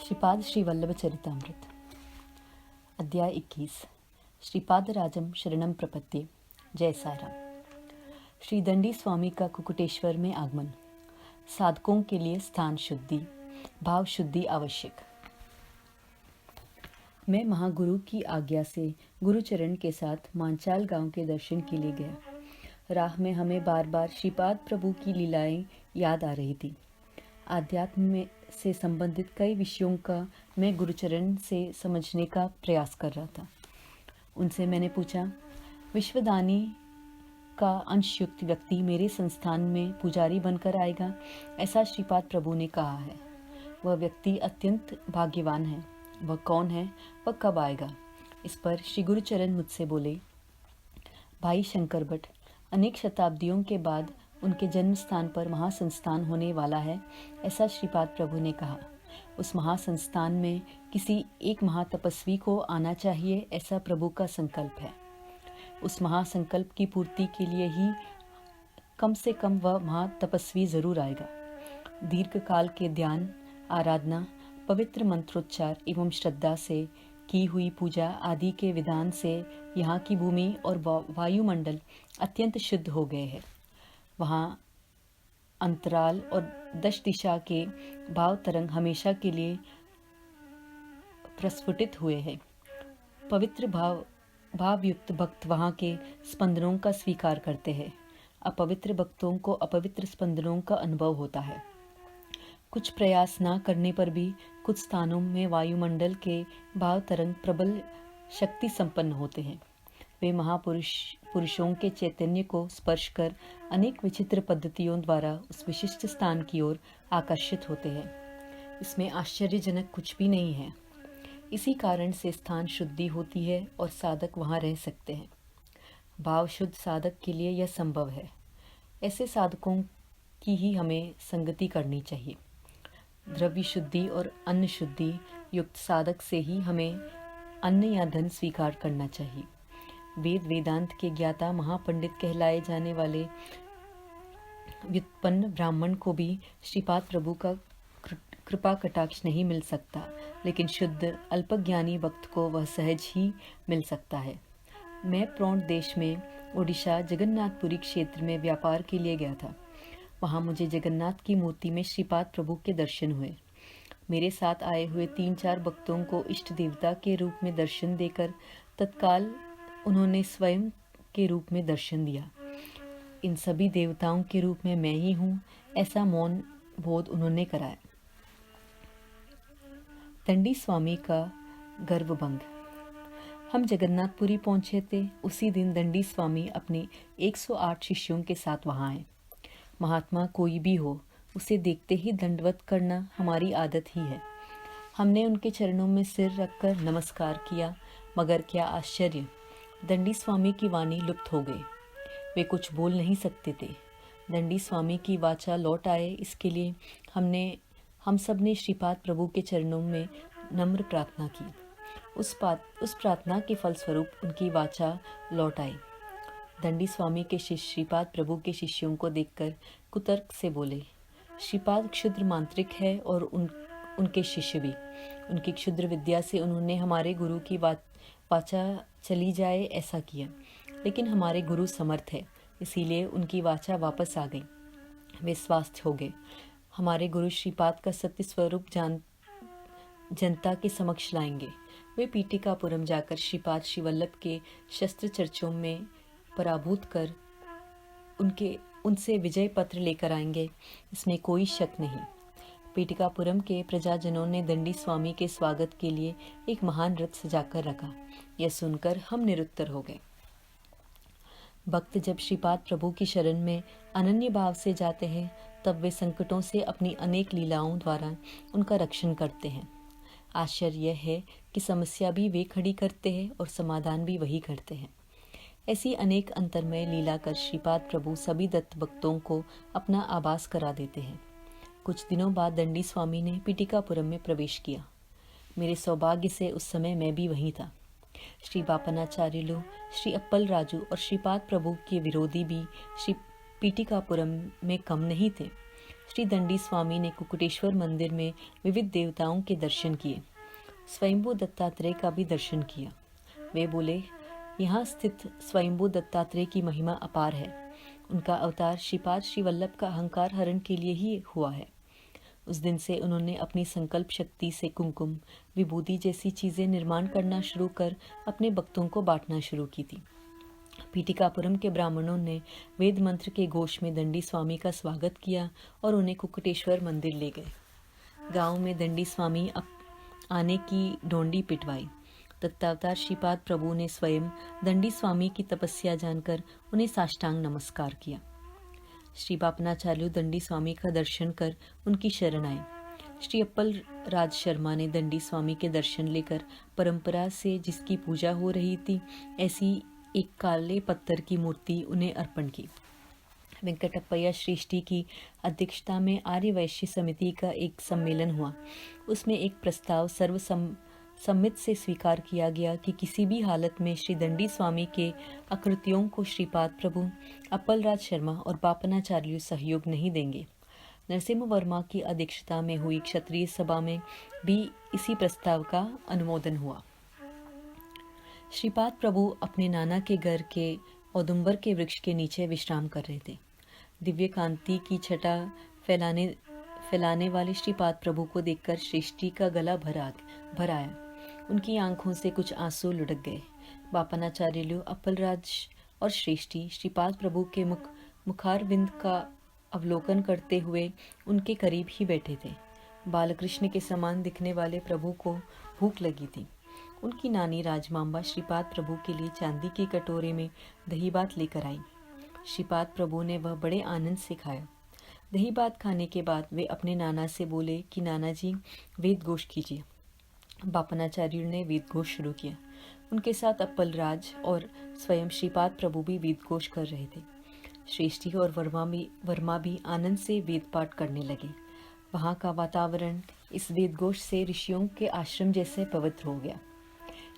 श्रीपाद श्री वल्लभ चरितामृत अध्याय 21 श्रीपाद राजम शरणम प्रपत्ति। जय साईराम। श्री दंडी स्वामी का कुकुटेश्वर में आगमन। साधकों के लिए स्थान शुद्धि, भाव शुद्धि आवश्यक। मैं महागुरु की आज्ञा से गुरुचरण के साथ मांचाल गांव के दर्शन के लिए गया। राह में हमें बार बार श्रीपाद प्रभु की लीलाएं याद आ रही थी। आध्यात्म में से संबंधित कई विषयों का मैं गुरुचरण से समझने का प्रयास कर रहा था। उनसे मैंने पूछा, विश्वदानी का अंशयुक्त व्यक्ति मेरे संस्थान में पुजारी बनकर आएगा, ऐसा श्रीपाद प्रभु ने कहा है। वह व्यक्ति अत्यंत भाग्यवान है। वह कौन है, वह कब आएगा? इस पर श्री गुरुचरण मुझसे बोले, भाई शंकर भट्ट, अनेक शताब्दियों के बाद उनके जन्म स्थान पर महासंस्थान होने वाला है, ऐसा श्रीपाद प्रभु ने कहा। उस महासंस्थान में किसी एक महातपस्वी को आना चाहिए, ऐसा प्रभु का संकल्प है। उस महासंकल्प की पूर्ति के लिए ही कम से कम वह महातपस्वी जरूर आएगा। दीर्घ काल के ध्यान, आराधना, पवित्र मंत्रोच्चार एवं श्रद्धा से की हुई पूजा आदि के विधान से यहाँ की भूमि और वायुमंडल अत्यंत शुद्ध हो गए हैं। वहाँ अंतराल और 10 दिशा के भाव तरंग हमेशा के लिए प्रस्फुटित हुए हैं। पवित्र भावयुक्त भक्त वहाँ के स्पंदनों का स्वीकार करते हैं। अपवित्र भक्तों को अपवित्र स्पंदनों का अनुभव होता है। कुछ प्रयास न करने पर भी कुछ स्थानों में वायुमंडल के भाव तरंग प्रबल शक्ति संपन्न होते हैं। वे पुरुषों के चैतन्य को स्पर्श कर अनेक विचित्र पद्धतियों द्वारा उस विशिष्ट स्थान की ओर आकर्षित होते हैं। इसमें आश्चर्यजनक कुछ भी नहीं है। इसी कारण से स्थान शुद्धि होती है और साधक वहाँ रह सकते हैं। भाव शुद्ध साधक के लिए यह संभव है। ऐसे साधकों की ही हमें संगति करनी चाहिए। द्रव्य शुद्धि और अन्न शुद्धि युक्त साधक से ही हमें अन्न या धन स्वीकार करना चाहिए। वेद वेदांत के ज्ञाता महापंडित कहलाए जाने वाले व्युत्पन्न ब्राह्मण को भी श्रीपाद प्रभु का कृपा कटाक्ष नहीं मिल सकता, लेकिन शुद्ध अल्पज्ञानी भक्त को वह सहज ही मिल सकता है। मैं प्रौढ़ देश में ओडिशा जगन्नाथपुरी क्षेत्र में व्यापार के लिए गया था। वहाँ मुझे जगन्नाथ की मूर्ति में श्रीपाद प्रभु के दर्शन हुए। मेरे साथ आए हुए 3-4 भक्तों को इष्ट देवता के रूप में दर्शन देकर तत्काल उन्होंने स्वयं के रूप में दर्शन दिया। इन सभी देवताओं के रूप में मैं ही हूँ, ऐसा मौन बोध उन्होंने कराया। दंडी स्वामी का गर्वभंग। हम जगन्नाथपुरी पहुंचे थे। उसी दिन दंडी स्वामी अपने 108 शिष्यों के साथ वहाँ आए। महात्मा कोई भी हो, उसे देखते ही दंडवत करना हमारी आदत ही है। हमने उनके चरणों में सिर रखकर नमस्कार किया, मगर क्या आश्चर्य, दंडी स्वामी की वाणी लुप्त हो गई। वे कुछ बोल नहीं सकते थे। दंडी स्वामी की वाचा लौट आए, इसके लिए हम सब ने श्रीपाद प्रभु के चरणों में नम्र प्रार्थना की। उस प्रार्थना के फलस्वरूप उनकी वाचा लौट आई। दंडी स्वामी के शिष्य श्रीपाद प्रभु के शिष्यों को देखकर कुतर्क से बोले, श्रीपाद क्षुद्र मांत्रिक है और उनके शिष्य भी। उनकी क्षुद्र विद्या से उन्होंने हमारे गुरु की वाचा चली जाए ऐसा किया, लेकिन हमारे गुरु समर्थ है, इसीलिए उनकी वाचा वापस आ गई। वे स्वस्थ हो गए। हमारे गुरु श्रीपाद का सत्य स्वरूप जनता के समक्ष लाएंगे। वे पीटिकापुरम जाकर श्रीपाद श्री वल्लभ के शस्त्र चर्चों में पराभूत कर उनसे विजय पत्र लेकर आएंगे, इसमें कोई शक नहीं। पीटिकापुरम के प्रजाजनों ने दंडी स्वामी के स्वागत के लिए एक महान रथ सजाकर रखा। यह सुनकर हम निरुत्तर हो गए। भक्त जब श्रीपाद प्रभु की शरण में अनन्य भाव से जाते हैं, तब वे संकटों से अपनी अनेक लीलाओं द्वारा उनका रक्षण करते हैं। आश्चर्य यह है कि समस्या भी वे खड़ी करते हैं और समाधान भी वही करते हैं। ऐसी अनेक अंतरमय लीला कर श्रीपाद प्रभु सभी दत्त भक्तों को अपना आभास करा देते हैं। कुछ दिनों बाद दंडी स्वामी ने पीटिकापुरम में प्रवेश किया। मेरे सौभाग्य से उस समय मैं भी वहीं था। श्री बापनाचार्युलु, श्री अप्पल राजू और श्रीपाद प्रभु के विरोधी भी श्री पीटिकापुरम में कम नहीं थे। श्री दंडी स्वामी ने कुकुटेश्वर मंदिर में विविध देवताओं के दर्शन किए। स्वयंभू दत्तात्रेय का भी दर्शन किया। वे बोले, यहाँ स्थित स्वयंभू दत्तात्रेय की महिमा अपार है। उनका अवतार श्रीपाद श्री वल्लभ का अहंकार हरण के लिए ही हुआ है। उस दिन से उन्होंने अपनी संकल्प शक्ति से कुमकुम, विभूति जैसी चीजें निर्माण करना शुरू कर अपने भक्तों को बांटना शुरू की थी। पीटिकापुरम के ब्राह्मणों ने वेद मंत्र के घोष में दंडी स्वामी का स्वागत किया और उन्हें कुकुटेश्वर मंदिर ले गए। गांव में दंडी स्वामी आने की डोंडी पिटवाई। दत्तावतार श्रीपाद प्रभु ने स्वयं दंडी स्वामी की तपस्या जानकर उन्हें साष्टांग नमस्कार किया। श्री बापनाचार्य दंडी स्वामी का दर्शन कर उनकी शरण आए। श्री अप्पल राज शर्मा ने दंडी स्वामी के दर्शन लेकर परंपरा से जिसकी पूजा हो रही थी ऐसी एक काले पत्थर की मूर्ति उन्हें अर्पण की। वेंकटप्पय्या श्रेष्ठी की अध्यक्षता में आर्य वैश्य समिति का एक सम्मेलन हुआ। उसमें एक प्रस्ताव सर्वसम्मति से स्वीकार किया गया कि किसी भी हालत में श्री दंडी स्वामी के आकृतियों को श्रीपाद प्रभु, अप्पलराज शर्मा और बापनाचार्य सहयोग नहीं देंगे। नरसिम्हा वर्मा की अध्यक्षता में हुई क्षत्रिय सभा में भी इसी प्रस्ताव का अनुमोदन हुआ। श्रीपाद प्रभु अपने नाना के घर के औदुंबर के वृक्ष के नीचे विश्राम कर रहे थे। दिव्य कांति की छटा फैलाने वाले श्रीपाद प्रभु को देखकर श्रेष्ठी का गला भर आया। उनकी आंखों से कुछ आंसू लुढ़क गए। बापनाचार्य, अप्पलराज और श्रेष्ठी श्रीपाद प्रभु के मुखारविंद का अवलोकन करते हुए उनके करीब ही बैठे थे। बालकृष्ण के समान दिखने वाले प्रभु को भूख लगी थी। उनकी नानी राजमांबा श्रीपाद प्रभु के लिए चांदी के कटोरे में दही भात लेकर आई। श्रीपाद प्रभु ने वह बड़े आनंद से खाया। दही भात खाने के बाद वे अपने नाना से बोले कि नाना जी, वेद घोष कीजिए। बापनाचार्य ने वेद घोष शुरू किया। उनके साथ अप्पलराज और स्वयं श्रीपाद प्रभु भी वेद घोष कर रहे थे। श्रेष्ठी और वर्मा भी आनंद से वेद पाठ करने लगे। वहाँ का वातावरण इस वेद घोष से ऋषियों के आश्रम जैसे पवित्र हो गया।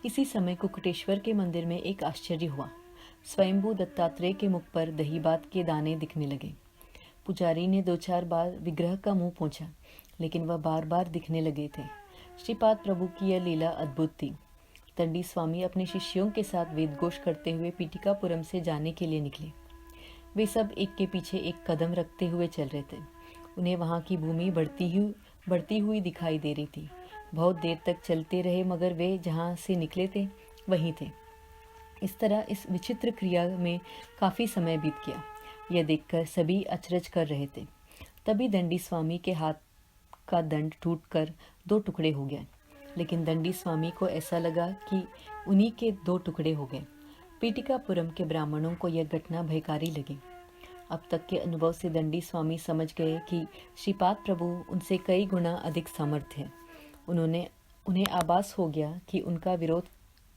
इसी समय कुकुटेश्वर के मंदिर में एक आश्चर्य हुआ। स्वयंभू दत्तात्रेय के मुख पर दही भात के दाने दिखने लगे। पुजारी ने 2-4 बार विग्रह का मुंह पोंछा, लेकिन वह बार बार दिखने लगे थे। श्रीपाद प्रभु की यह लीला अद्भुत थी। दंडी स्वामी अपने शिष्यों के साथ वेदघोष करते हुए पीटिकापुरम से जाने के लिए निकले। वे सब एक के पीछे एक कदम रखते हुए चल रहे थे। उन्हें वहाँ की भूमि बढ़ती हुई दिखाई दे रही थी। बहुत देर तक चलते रहे, मगर वे जहाँ से निकले थे वहीं थे। इस तरह इस विचित्र क्रिया में काफ़ी समय बीत गया। यह देखकर सभी अचरज कर रहे थे। तभी दंडी स्वामी के हाथ का दंड टूटकर 2 टुकड़े हो गए, लेकिन दंडी स्वामी को ऐसा लगा कि उन्हीं के 2 टुकड़े हो गए। पीटिकापुरम के ब्राह्मणों को यह घटना भयकारी लगी। अब तक के अनुभव से दंडी स्वामी समझ गए कि श्रीपाद प्रभु उनसे कई गुना अधिक समर्थ है। उन्हें आभास हो गया कि उनका विरोध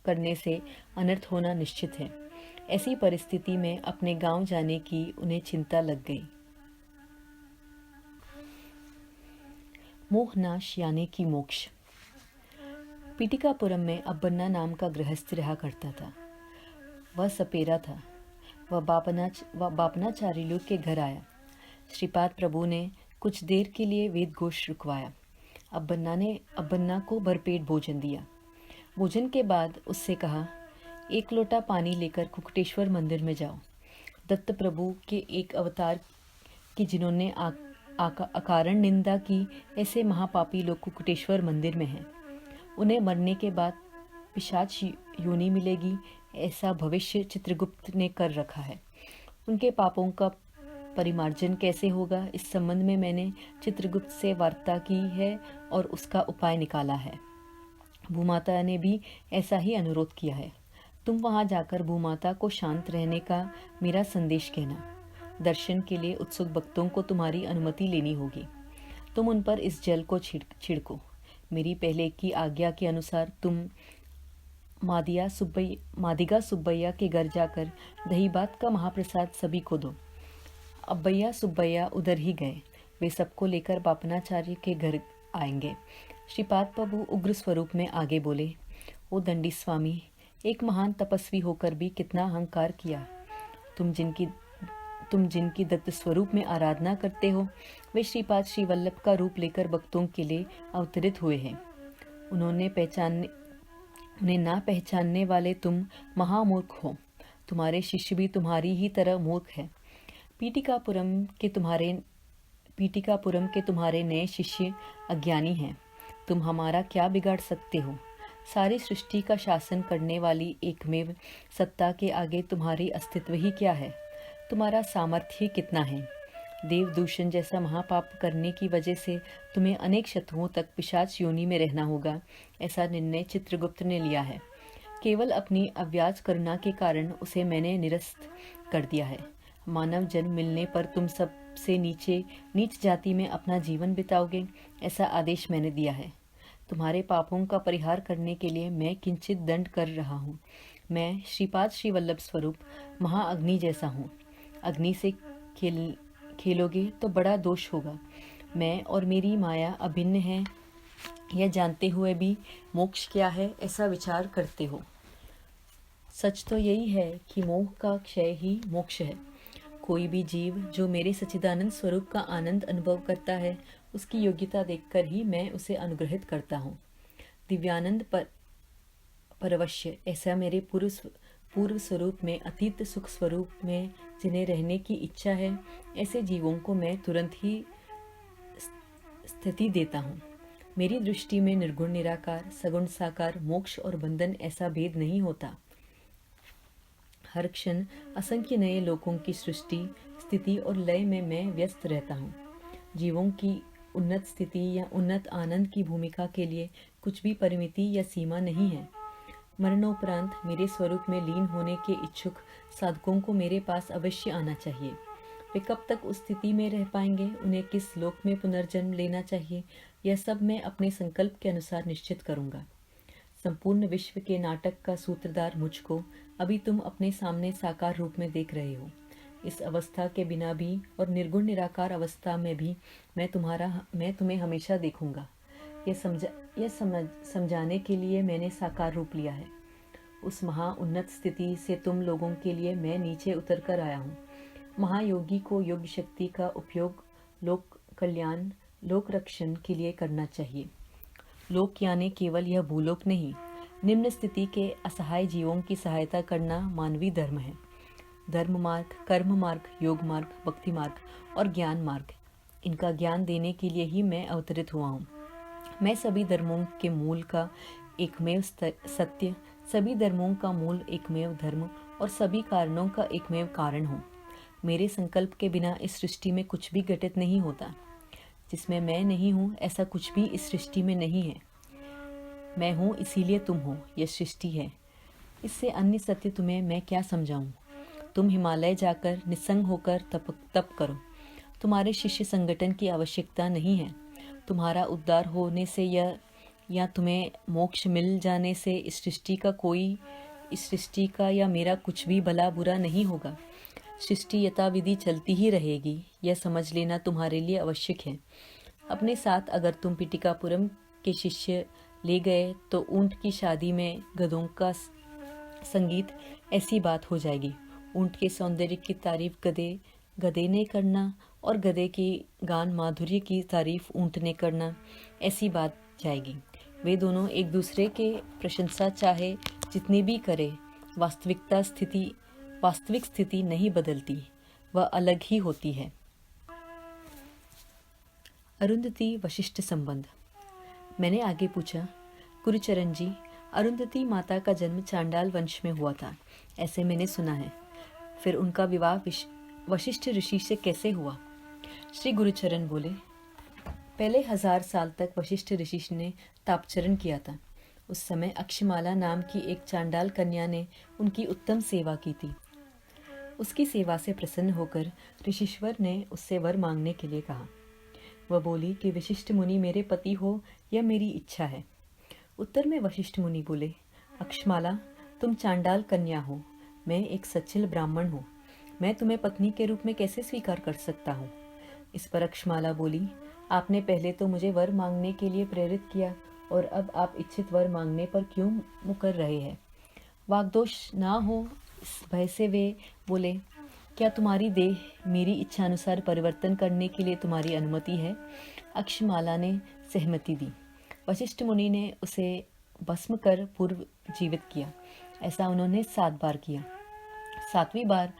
करने से अनर्थ होना निश्चित है। ऐसी परिस्थिति में अपने गांव जाने की उन्हें चिंता लग गई। मोहनाश यानी कि मोक्ष। पीटिकापुरम में अब्बन्ना नाम का गृहस्थ रहा करता था। वह सपेरा था। वह बापनाचार्य के घर आया। श्रीपाद प्रभु ने कुछ देर के लिए वेद घोष रुकवाया। अब्बन्ना को भरपेट भोजन दिया। भोजन के बाद उससे कहा, 1 लोटा पानी लेकर कुकुटेश्वर मंदिर में जाओ। दत्त प्रभु के एक अवतार की जिन्होंने अकारण निंदा की, ऐसे महापापी लोग कुकुटेश्वर मंदिर में हैं। उन्हें मरने के बाद पिशाच योनि मिलेगी, ऐसा भविष्य चित्रगुप्त ने कर रखा है। उनके पापों का परिमार्जन कैसे होगा, इस संबंध में मैंने चित्रगुप्त से वार्ता की है और उसका उपाय निकाला है। भूमाता ने भी ऐसा ही अनुरोध किया है। तुम वहां जाकर भूमाता को शांत रहने का मेरा संदेश कहना। दर्शन के लिए उत्सुक भक्तों को तुम्हारी अनुमति लेनी होगी। तुम उन पर इस जल को छिड़को। मेरी पहले की आज्ञा के अनुसार तुम मादिगा सुब्बैया के घर जाकर दही भात का महाप्रसाद सभी को दो। अब्बैया सुब्बैया उधर ही गए। वे सबको लेकर बापनाचार्य के घर आएंगे। श्रीपाद प्रभु उग्र स्वरूप में आगे बोले, ओ दंडी स्वामी, एक महान तपस्वी होकर भी कितना अहंकार किया। तुम तुम जिनकी दत्त स्वरूप में आराधना करते हो वे श्रीपाद श्री वल्लभ का रूप लेकर भक्तों के लिए अवतरित हुए हैं। उन्हें ना पहचानने वाले तुम महामूर्ख हो। तुम्हारे शिष्य भी तुम्हारी ही तरह मूर्ख है। पीटिकापुरम के तुम्हारे नए शिष्य अज्ञानी हैं। तुम हमारा क्या बिगाड़ सकते हो? सारी सृष्टि का शासन करने वाली एकमेव सत्ता के आगे तुम्हारी अस्तित्व ही क्या है? तुम्हारा सामर्थ्य कितना है? देव दूषण जैसा महापाप करने की वजह से तुम्हें अनेक शत्रुओं तक पिशाच योनि में रहना होगा, ऐसा निर्णय चित्रगुप्त ने लिया है। केवल अपनी अव्याज करुणा के कारण उसे मैंने निरस्त कर दिया है। मानव जन्म मिलने पर तुम सबसे नीच जाति में अपना जीवन बिताओगे, ऐसा आदेश मैंने दिया है। तुम्हारे पापों का परिहार करने के लिए मैं किंचित दंड कर रहा हूँ। मैं श्रीपाद श्री वल्लभ स्वरूप महाअग्नि जैसा हूँ। अग्नि से खेलोगे तो बड़ा दोष होगा। मैं और मेरी माया अभिन्न है, यह जानते हुए भी मोक्ष क्या है ऐसा विचार करते हो। सच तो यही है कि मोह का क्षय ही मोक्ष है। कोई भी जीव जो मेरे सच्चिदानंद स्वरूप का आनंद अनुभव करता है, उसकी योग्यता देखकर ही मैं उसे अनुग्रहित करता हूँ। दिव्यानंद परवश्य ऐसा मेरे पूर्व स्वरूप में, अतीत सुख स्वरूप में जिन्हें रहने की इच्छा है, ऐसे जीवों को मैं तुरंत ही स्थिति देता हूँ। मेरी दृष्टि में निर्गुण निराकार, सगुण साकार, मोक्ष और बंधन ऐसा भेद नहीं होता। हर क्षण असंख्य नए लोकों की सृष्टि, स्थिति और लय में मैं व्यस्त रहता हूँ। जीवों की उन्नत स्थिति या उन्नत आनंद की भूमिका के लिए कुछ भी परिमिति या सीमा नहीं है। मरणोपरांत मेरे स्वरूप में लीन होने के इच्छुक साधकों को मेरे पास अवश्य आना चाहिए। वे कब तक उस स्थिति में रह पाएंगे, उन्हें किस लोक में पुनर्जन्म लेना चाहिए, यह सब मैं अपने संकल्प के अनुसार निश्चित करूंगा। संपूर्ण विश्व के नाटक का सूत्रधार मुझको अभी तुम अपने सामने साकार रूप में देख रहे हो। इस अवस्था के बिना भी और निर्गुण निराकार अवस्था में भी मैं तुम्हें हमेशा देखूंगा। यह समझाने के लिए मैंने साकार रूप लिया है। उस महा उन्नत स्थिति से तुम लोगों के लिए मैं नीचे उतर कर आया हूँ। महायोगी को योग शक्ति का उपयोग लोक कल्याण, लोक रक्षण के लिए करना चाहिए। लोक यानी केवल यह भूलोक नहीं, निम्न स्थिति के असहाय जीवों की सहायता करना मानवीय धर्म है। धर्म मार्ग, कर्म मार्ग, योग मार्ग, भक्ति मार्ग और ज्ञान मार्ग, इनका ज्ञान देने के लिए ही मैं अवतरित हुआ हूँ। मैं सभी धर्मों के मूल का एकमेव सत्य, सभी धर्मों का मूल एकमेव धर्म और सभी कारणों का एकमेव कारण हूँ। मेरे संकल्प के बिना इस सृष्टि में कुछ भी घटित नहीं होता। जिसमें मैं नहीं हूँ, ऐसा कुछ भी इस सृष्टि में नहीं है। मैं हूँ इसीलिए तुम हो, यह सृष्टि है। इससे अन्य सत्य तुम्हें मैं क्या समझाऊं? तुम हिमालय जाकर निस्संग होकर तप करो। तुम्हारे शिष्य संगठन की आवश्यकता नहीं है। तुम्हारा उद्धार होने से या तुम्हें मोक्ष मिल जाने से इस सृष्टि का या मेरा कुछ भी भला बुरा नहीं होगा। सृष्टि यथाविधि चलती ही रहेगी, यह समझ लेना तुम्हारे लिए आवश्यक है। अपने साथ अगर तुम पीटिकापुरम के शिष्य ले गए तो ऊंट की शादी में गधों का संगीत ऐसी बात हो जाएगी। ऊंट के सौंदर्य की तारीफ गधे ने करना और गधे की गान माधुर्य की तारीफ ऊंट ने करना, ऐसी बात जाएगी। वे दोनों एक दूसरे के प्रशंसा चाहे जितनी भी करे, वास्तविक स्थिति नहीं बदलती, वह अलग ही होती है। अरुंधति वशिष्ठ संबंध। मैंने आगे पूछा, गुरुचरण जी, अरुंधति माता का जन्म चांडाल वंश में हुआ था, ऐसे मैंने सुना है। फिर उनका विवाह वशिष्ठ ऋषि से कैसे हुआ? श्री गुरुचरण बोले, पहले 1000 साल तक वशिष्ठ ऋषि ने तापचरण किया था। उस समय अक्षमाला नाम की एक चांडाल कन्या ने उनकी उत्तम सेवा की थी। उसकी सेवा से प्रसन्न होकर ऋषिश्वर ने उससे वर मांगने के लिए कहा। वह बोली कि वशिष्ठ मुनि मेरे पति हो, यह मेरी इच्छा है। उत्तर में वशिष्ठ मुनि बोले, अक्षमाला, तुम चांडाल कन्या हो, मैं एक सच्चिल ब्राह्मण हूँ, मैं तुम्हें पत्नी के रूप में कैसे स्वीकार कर सकता हूँ? इस पर अक्षमाला बोली, आपने पहले तो मुझे वर मांगने के लिए प्रेरित किया और अब आप इच्छित वर मांगने पर क्यों मुकर रहे हैं? वाग्दोष ना हो इस भय से वे बोले, क्या तुम्हारी देह मेरी इच्छानुसार परिवर्तन करने के लिए तुम्हारी अनुमति है? अक्षमाला ने सहमति दी। वशिष्ठ मुनि ने उसे भस्म कर पूर्व जीवित किया। ऐसा उन्होंने 7 बार किया। 7वीं बार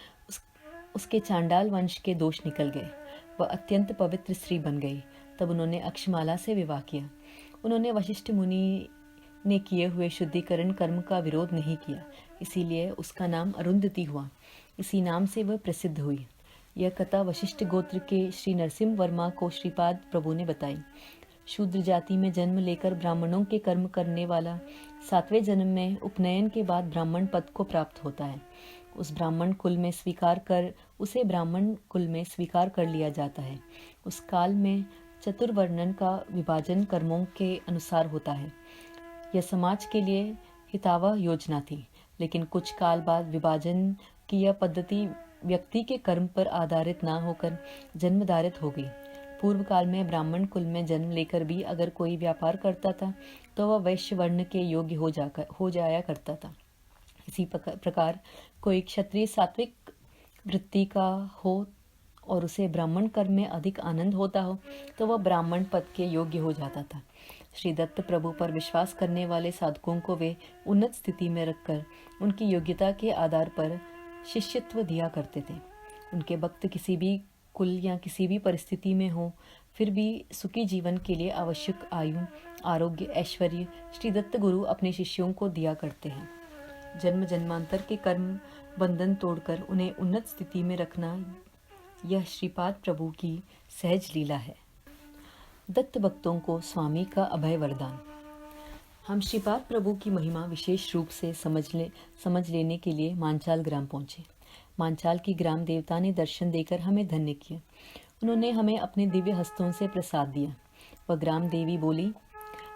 उसके चांडाल वंश के दोष निकल गए। वह अत्यंत पवित्र स्त्री बन गई। तब उन्होंने अक्षमाला से विवाह किया। उन्होंने वशिष्ठ मुनि ने किए हुए शुद्धिकरण कर्म का विरोध नहीं किया, इसीलिए उसका नाम अरुंधति हुआ। इसी नाम से वह प्रसिद्ध हुई। यह कथा वशिष्ठ गोत्र के श्री नरसिंह वर्मा को श्रीपाद प्रभु ने बताई। शूद्र जाति में जन्म लेकर ब्राह्मणों के कर्म करने वाला 7वें जन्म में उपनयन के बाद ब्राह्मण पद को प्राप्त होता है। उसे ब्राह्मण कुल में स्वीकार कर लिया जाता है। उस काल में चतुर्वर्णन का विभाजन कर्मों के अनुसार होता है। यह समाज के लिए हितावह योजना थी, लेकिन कुछ काल बाद विभाजन की यह पद्धति व्यक्ति के कर्म पर आधारित न होकर जन्मधारित हो गई। पूर्व काल में ब्राह्मण कुल में जन्म लेकर भी अगर कोई व्यापार करता था तो वह वैश्य वर्ण के योग्य हो जाया करता था। इसी प्रकार कोई क्षत्रिय सात्विक वृत्ति का हो और उसे ब्राह्मण कर्म में अधिक आनंद होता हो तो वह ब्राह्मण पद के योग्य हो जाता था। श्री दत्त प्रभु पर विश्वास करने वाले साधकों को वे उन्नत स्थिति में रखकर उनकी योग्यता के आधार पर शिष्यत्व दिया करते थे। उनके भक्त किसी भी कुल या किसी भी परिस्थिति में हो, फिर भी सुखी जीवन के लिए आवश्यक आयु, आरोग्य, ऐश्वर्य श्री दत्त गुरु अपने शिष्यों को दिया करते हैं। जन्म जन्मांतर के कर्म बंधन तोड़कर उन्हें उन्नत स्थिति में रखना, यह श्रीपाद प्रभु की सहज लीला है। दत्त भक्तों को स्वामी का अभय वरदान। हम श्रीपाद प्रभु की महिमा विशेष रूप से समझ लेने के लिए मांचाल ग्राम पहुंचे। मांचाल की ग्राम देवता ने दर्शन देकर हमें धन्य किया। उन्होंने हमें अपने दिव्य हस्तों से प्रसाद दिया। वह ग्राम देवी बोली,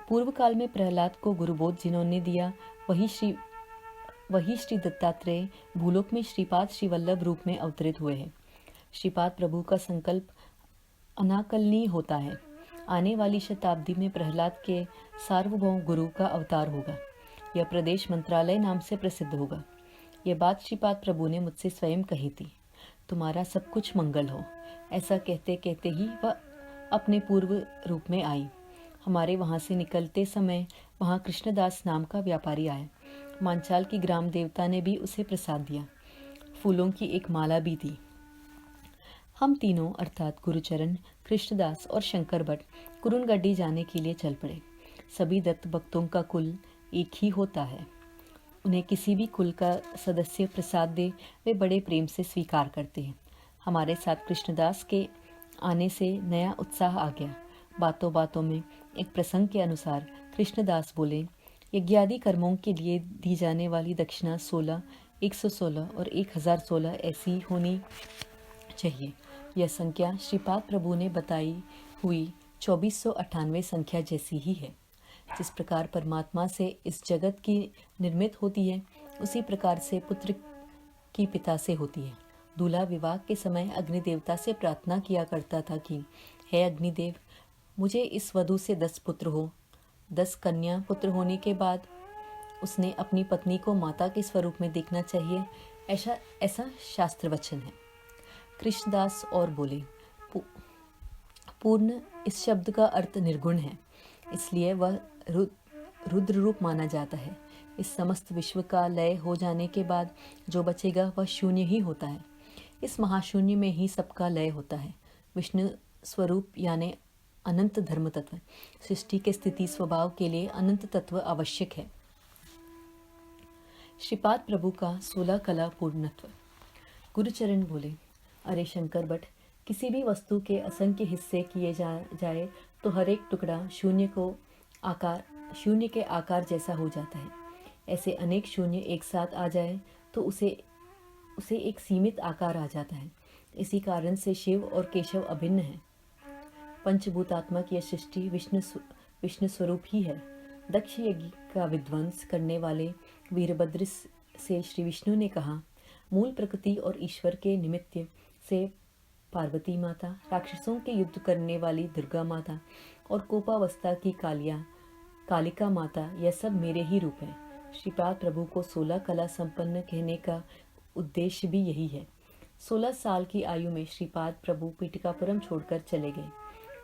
पूर्व काल में प्रहलाद को गुरुबोध जिन्होंने दिया, वही श्री दत्तात्रेय भूलोक में श्रीपाद श्री वल्लभ रूप में अवतरित हुए हैं। श्रीपाद प्रभु का संकल्प अनाकलनीय होता है। आने वाली शताब्दी में प्रहलाद के सार्वभौम गुरु का अवतार होगा। यह प्रदेश मंत्रालय नाम से प्रसिद्ध होगा। यह बात श्रीपाद प्रभु ने मुझसे स्वयं कही थी। तुम्हारा सब कुछ मंगल हो। ऐसा कहते कहते ही वह अपने पूर्व रूप में आई। हमारे वहाँ से निकलते समय वहाँ कृष्णदास नाम का व्यापारी आया। मांचाल की ग्राम देवता ने भी उसे प्रसाद दिया। फूलों की एक माला भी दी। हम तीनों अर्थात गुरुचरण, कृष्णदास और शंकर भट्ट कुरुनगड्डी जाने के लिए चल पड़े। सभी दत्त भक्तों का कुल एक ही होता है। उन्हें किसी भी कुल का सदस्य प्रसाद दे, वे बड़े प्रेम से स्वीकार करते हैं। हमारे साथ कृष्णदास के आने से नया उत्साह आ गया। बातों बातों में एक प्रसंग के अनुसार कृष्णदास बोले, यज्ञादि कर्मों के लिए दी जाने वाली दक्षिणा 16, 116 और 1016 ऐसी होनी चाहिए। यह संख्या श्रीपाद प्रभु ने बताई हुई 2498 संख्या जैसी ही है। जिस प्रकार परमात्मा से इस जगत की निर्मित होती है, उसी प्रकार से पुत्र की पिता से होती है। दूल्हा विवाह के समय अग्निदेवता से प्रार्थना किया करता था कि हे अग्निदेव, मुझे इस वधू से 10 पुत्र हो। 10 कन्या पुत्र होने के बाद उसने अपनी पत्नी को माता के स्वरूप में देखना चाहिए, ऐसा शास्त्र वचन है। कृष्णदास और बोले, पूर्ण इस शब्द का अर्थ निर्गुण है, इसलिए वह रुद्र रूप माना जाता है। इस समस्त विश्व का लय हो जाने के बाद जो बचेगा वह शून्य ही होता है। इस महाशून्य में ही सबका लय होता है। विष्णु स्वरूप यानी अनंत धर्म तत्व। सृष्टि के स्थिति स्वभाव के लिए अनंत तत्व आवश्यक है। श्रीपाद प्रभु का 16 कला पूर्णत्व। गुरुचरण बोले, अरे शंकर भट्ट, किसी भी वस्तु के असंख्य हिस्से किए जाए तो हर एक टुकड़ा शून्य के आकार जैसा हो जाता है। ऐसे अनेक शून्य एक साथ आ जाए तो उसे एक सीमित आकार आ जाता है। इसी कारण से शिव और केशव अभिन्न हैं। पंचभूतात्मक यह सृष्टि विष्णु स्वरूप ही है। दक्ष यज्ञ का विध्वंस करने वाले वीरभद्र से श्री विष्णु ने कहा, मूल प्रकृति और ईश्वर के निमित्त से पार्वती माता, राक्षसों के युद्ध करने वाली दुर्गा माता और कोपावस्था की कालिका माता, यह सब मेरे ही रूप हैं। श्रीपाद प्रभु को 16 कला संपन्न कहने का उद्देश्य भी यही है। 16 साल की आयु में श्रीपाद प्रभु पीटिकापुरम छोड़कर चले गए।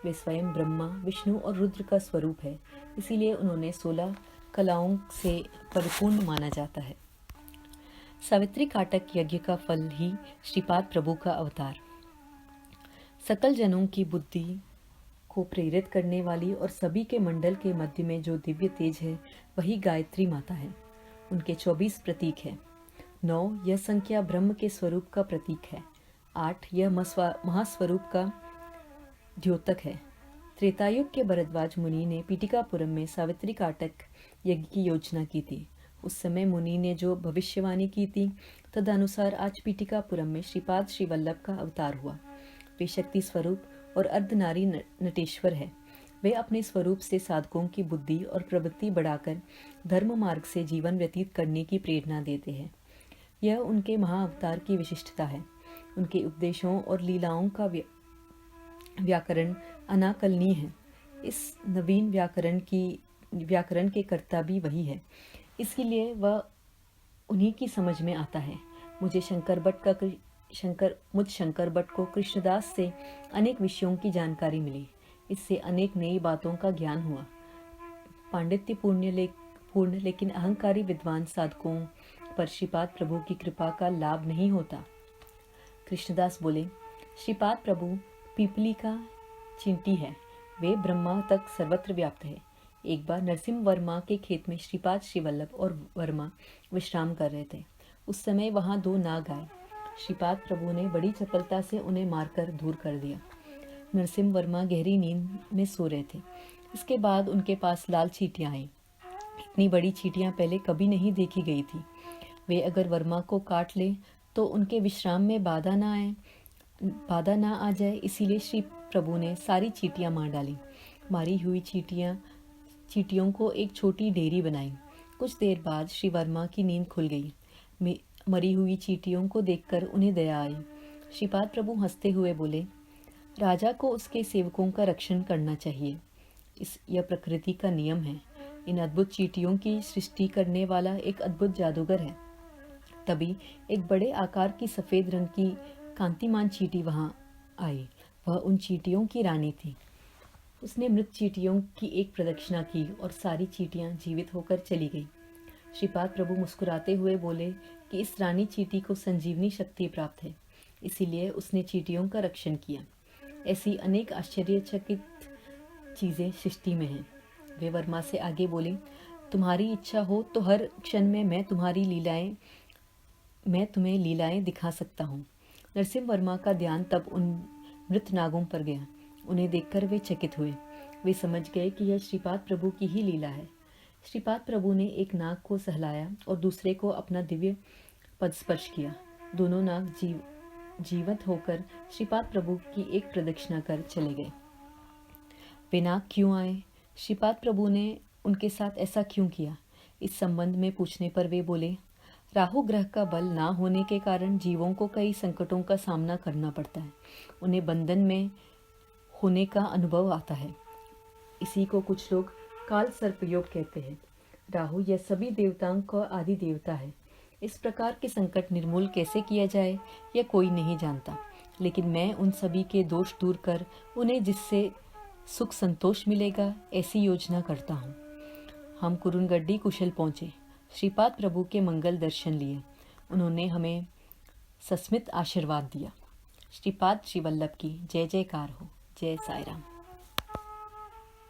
वे स्वयं ब्रह्मा, विष्णु और रुद्र का स्वरूप है, इसीलिए उन्होंने 16 कलाओं से परिपूर्ण माना जाता है। सावित्री काटक यज्ञ का फल ही श्रीपाद प्रभु का अवतार। सकल जनों की बुद्धि को प्रेरित करने वाली और सभी के मंडल के मध्य में जो दिव्य तेज है, वही गायत्री माता है। उनके 24 प्रतीक हैं। 9 यह संख्या ब्रह्म के स्वरूप का प्रतीक है। 8 यह महास्वरूप का द्योतक है। त्रेतायुग के भरद्वाज मुनि ने पीटिकापुरम में सावित्री काटक यज्ञ की योजना की थी। उस समय मुनि ने जो भविष्यवाणी की थी, तदनुसार आज पीटिकापुरम में श्रीपाद श्री वल्लभ का अवतार हुआ। वे शक्ति स्वरूप और अर्धनारी नटेश्वर है। वे अपने स्वरूप से साधकों की बुद्धि और प्रवृत्ति बढ़ाकर धर्म मार्ग से जीवन व्यतीत करने की प्रेरणा देते हैं। यह उनके महाअवतार की विशिष्टता है। उनके उपदेशों और लीलाओं का व्याकरण अनाकलनीय है। इस नवीन व्याकरण के कर्ता भी वही है, इसीलिए वह उन्हीं की समझ में आता है। मुझ शंकर भट्ट को कृष्णदास से अनेक विषयों की जानकारी मिली। इससे अनेक नई बातों का ज्ञान हुआ। पांडित्य पूर्ण लेकिन अहंकारी विद्वान साधकों पर श्रीपाद प्रभु की कृपा का लाभ नहीं होता। कृष्णदास बोले, श्रीपाद प्रभु पीपली का चिंटी है। वे ब्रह्मा तक सर्वत्र व्याप्त है। एक बार नरसिंह वर्मा के खेत में श्रीपाद श्री वल्लभ और वर्मा विश्राम कर रहे थे। उस समय वहां 2 नाग आए। श्रीपाद प्रभु ने बड़ी चपलता से उन्हें मारकर दूर कर दिया। नरसिंह वर्मा गहरी नींद में सो रहे थे। इसके बाद उनके पास लाल चींटियां आई। इतनी बड़ी चींटियां पहले कभी नहीं देखी गई थी। वे अगर वर्मा को काट ले तो उनके विश्राम में बाधा ना आ जाए, इसीलिए श्री प्रभु ने सारी चींटियां मार डाली। मारी हुई चींटियों को एक छोटी डेयरी बनाई। कुछ देर बाद श्री वर्मा की नींद खुल गई। मरी हुई चींटियों को देखकर उन्हें दया आई। श्रीपाद प्रभु हंसते हुए बोले, राजा को उसके सेवकों का रक्षण करना चाहिए। यह प्रकृति का नियम है। इन अद्भुत चींटियों की सृष्टि करने वाला एक अद्भुत जादूगर है। तभी एक बड़े आकार की सफेद रंग की कांतिमान चींटी वहां आई। वह उन चींटियों की रानी थी। उसने मृत चींटियों की एक प्रदक्षिणा की और सारी चींटियां जीवित होकर चली गई। श्रीपाद प्रभु मुस्कुराते हुए बोले कि इस रानी चींटी को संजीवनी शक्ति प्राप्त है, इसीलिए उसने चींटियों का रक्षण किया। ऐसी अनेक आश्चर्यचकित चीजें सृष्टि में हैं। वे वर्मा से आगे बोले, तुम्हारी इच्छा हो तो हर क्षण में मैं तुम्हें लीलाएं दिखा सकता हूँ। नरसिंह वर्मा का ध्यान तब उन मृत नागों पर गया। उन्हें देखकर वे चकित हुए। वे समझ गए कि यह श्रीपाद प्रभु की ही लीला है। श्रीपाद प्रभु ने एक नाग को सहलाया और दूसरे को अपना दिव्य पद स्पर्श किया। दोनों नाग जीवित होकर श्रीपाद प्रभु की एक प्रदक्षिणा कर चले गए। वे नाग क्यों आए? श्रीपाद प्रभु ने उनके साथ ऐसा क्यों किया? इस संबंध में पूछने पर वे बोले, राहु ग्रह का बल ना होने के कारण जीवों को कई संकटों का सामना करना पड़ता है। उन्हें बंधन में होने का अनुभव आता है। इसी को कुछ लोग काल सर्पयोग कहते हैं। राहु यह सभी देवताओं का आदि देवता है। इस प्रकार के संकट निर्मूल कैसे किया जाए यह कोई नहीं जानता, लेकिन मैं उन सभी के दोष दूर कर उन्हें जिससे सुख संतोष मिलेगा ऐसी योजना करता हूँ। हम कुरुनगड्डी कुशल पहुँचे। श्रीपाद प्रभु के मंगल दर्शन लिए। उन्होंने हमें सस्मित आशीर्वाद दिया। श्रीपाद श्री वल्लभ की जय जयकार हो। जय साई राम।